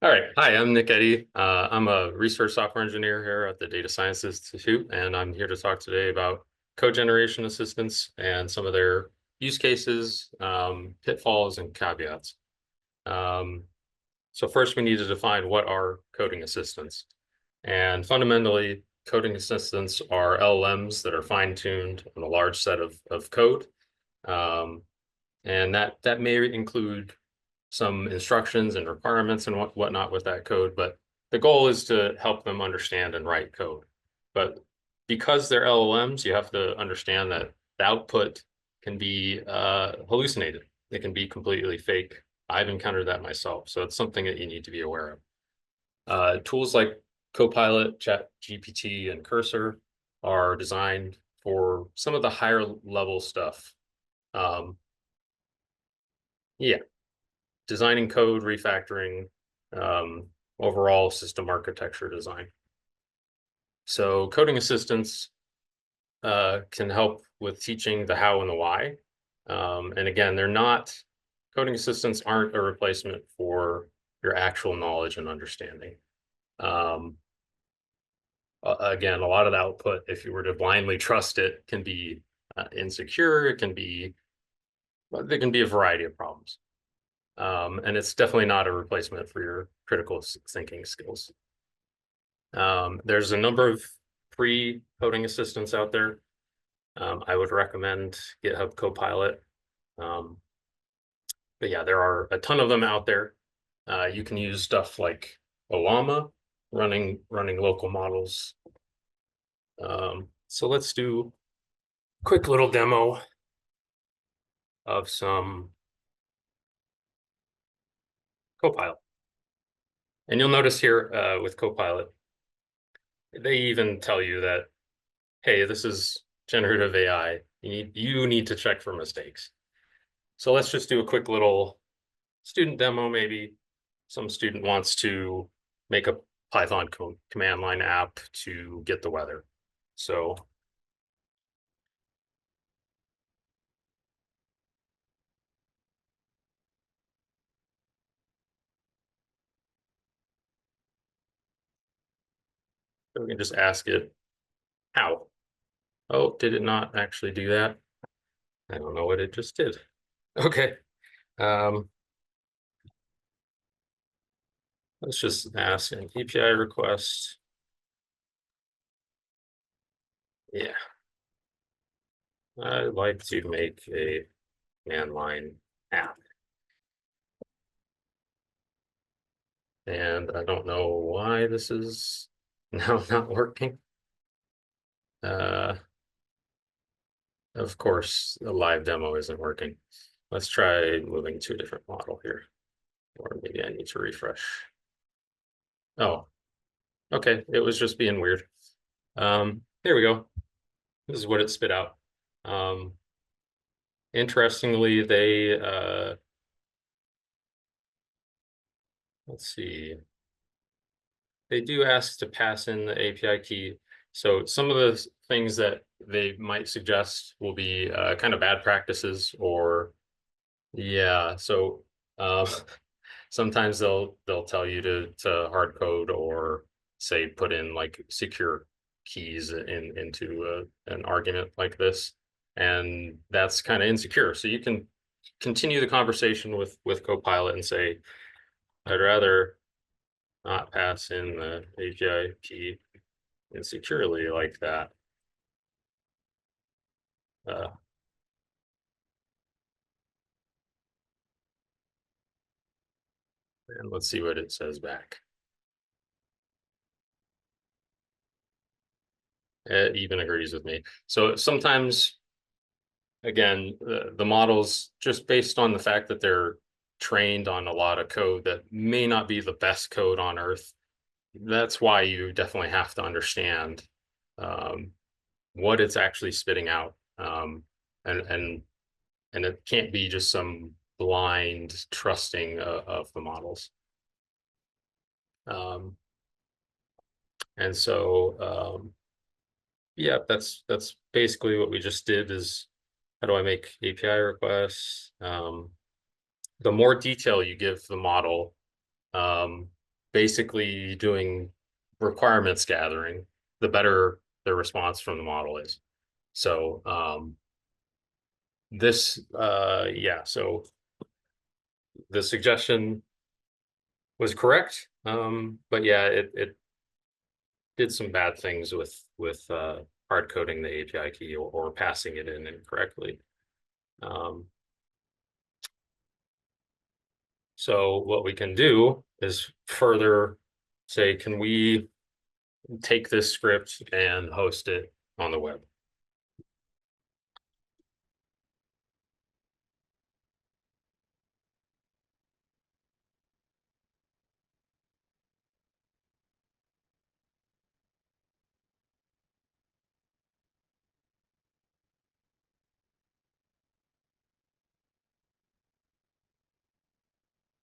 All right. Hi, I'm Nick Eddy. I'm a research software engineer here at the Data Science Institute, and I'm here to talk today about code generation assistants and some of their use cases, pitfalls, and caveats. Um, so first, we need to define what are coding assistants. And fundamentally, coding assistants are LLMs that are fine-tuned on a large set of code. Um, and that may include some instructions and requirements and whatnot with that code, but the goal is to help them understand and write code. But because they're LLMs, you have to understand that the output can be hallucinated. It can be completely fake. I've encountered that myself, so it's something that you need to be aware of. Tools like Copilot, ChatGPT, and Cursor are designed for some of the higher level stuff. Um, yeah, designing code, refactoring, overall system architecture design. So coding assistants can help with teaching the how and the why. And again, coding assistants aren't a replacement for your actual knowledge and understanding. Again, a lot of the output, if you were to blindly trust it, can be insecure. There can be a variety of problems. And it's definitely not a replacement for your critical thinking skills. There's a number of free coding assistants out there. I would recommend GitHub Copilot. But yeah, there are a ton of them out there. You can use stuff like Olama, running local models. So let's do a quick little demo of some Copilot. And you'll notice here with Copilot, they even tell you that, hey, this is generative AI. You need to check for mistakes. So let's just do a quick little student demo. Maybe some student wants to make a Python command line app to get the weather. So we can just ask it how. Oh, did it not actually do that? I don't know what it just did. Okay. Let's just ask an API request. Yeah. I'd like to make a command line app. And I don't know why this is now not working. Of course, the live demo isn't working. Let's try moving to a different model here. Or maybe I need to refresh. Oh, okay. It was just being weird. Here we go. This is what it spit out. Interestingly, let's see. They do ask to pass in the API key. So some of the things that they might suggest will be kind of bad practices or, yeah. So sometimes they'll tell you to hard code or say put in like secure keys into an argument like this, and that's kind of insecure. So you can continue the conversation with Copilot and say, I'd rather not pass in the API key insecurely like that. Uh, and let's see what it says back. It even agrees with me. So sometimes, again, the models, just based on the fact that they're trained on a lot of code that may not be the best code on earth, that's why you definitely have to understand what it's actually spitting out. And it can't be just some blind trusting of the models. And so, yeah, that's basically what we just did. Is how do I make API requests? The more detail you give the model, basically doing requirements gathering, the better the response from the model is. So so the suggestion was correct, but yeah, it did some bad things with hard coding the API key or passing it in incorrectly. So what we can do is further say, can we take this script and host it on the web?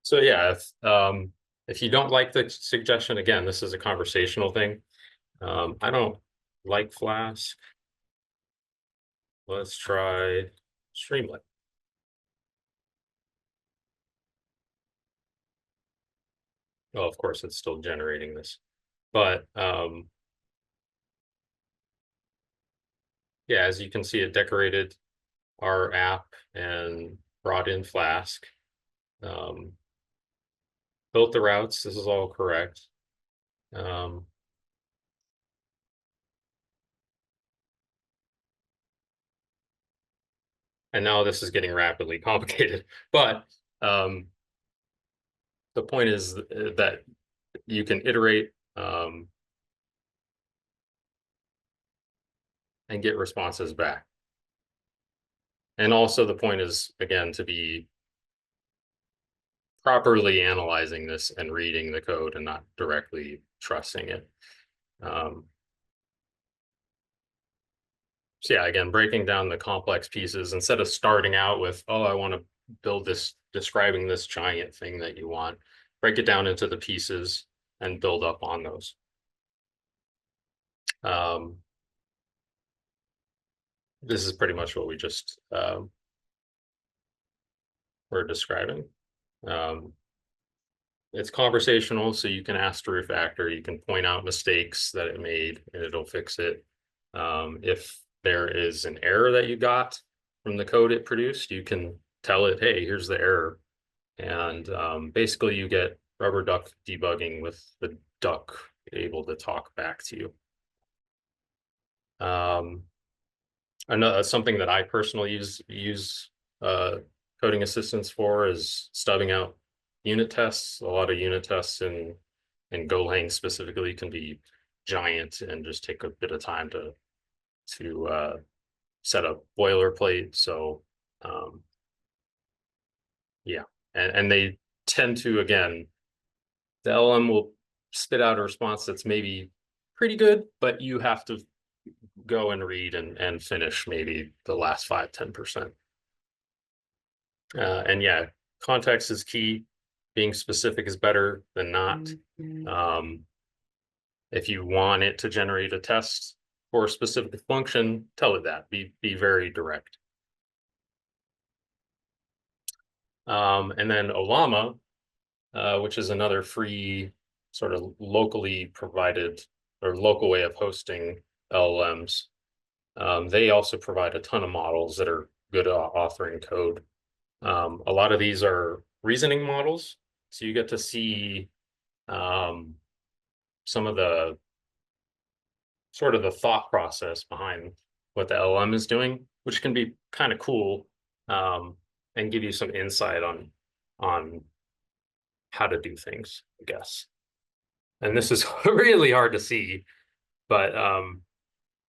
So yeah, if you don't like the suggestion, again, this is a conversational thing. I don't like Flask. Let's try Streamlit. Oh, of course, it's still generating this. But yeah, as you can see, it decorated our app and brought in Flask. Built the routes. This is all correct. And now this is getting rapidly complicated. But the point is that you can iterate and get responses back. And also the point is, again, to be properly analyzing this and reading the code and not directly trusting it. So yeah, again, breaking down the complex pieces instead of starting out with, oh, I want to build this, describing this giant thing that you want, break it down into the pieces and build up on those. This is pretty much what we just were describing. It's conversational, so you can ask to refactor, you can point out mistakes that it made and it'll fix it. If there is an error that you got from the code it produced, you can tell it, hey, here's the error. And basically you get rubber duck debugging with the duck able to talk back to you. Another something that I personally use coding assistance for is stubbing out unit tests. A lot of unit tests in Golang specifically can be giant and just take a bit of time to set up boilerplate. So yeah, and they tend to, again, the LLM will spit out a response that's maybe pretty good, but you have to go and read and finish maybe the last 5–10%. And yeah, context is key. Being specific is better than not. If you want it to generate a test for a specific function, tell it that. Be very direct. And then Olama, which is another free sort of locally provided or local way of hosting LLMs. They also provide a ton of models that are good at authoring code. A lot of these are reasoning models, so you get to see some of the sort of the thought process behind what the LLM is doing, which can be kind of cool and give you some insight on how to do things, I guess. And this is really hard to see, but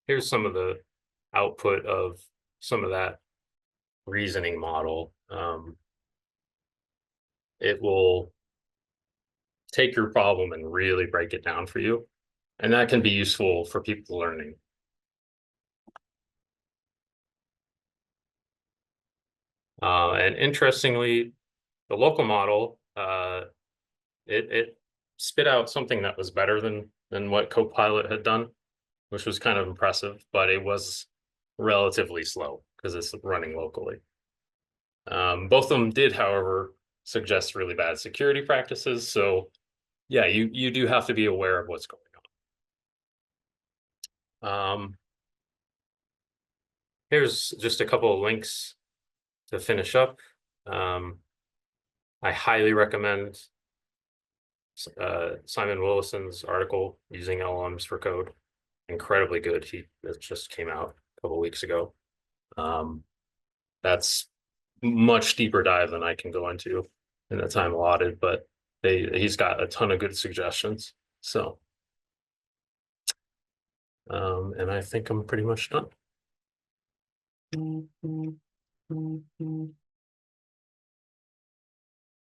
here's some of the output of some of that reasoning model. It will take your problem and really break it down for you. And that can be useful for people learning. And interestingly, the local model, it spit out something that was better than what Copilot had done, which was kind of impressive, but it was relatively slow because it's running locally. Both of them did, however, suggest really bad security practices. So yeah, you do have to be aware of what's going on. Here's just a couple of links to finish up. I highly recommend Simon Willison's article, Using LLMs for Code. Incredibly good. It just came out a couple weeks ago. That's much deeper dive than I can go into in the time allotted, but he's got a ton of good suggestions. So, and I think I'm pretty much done.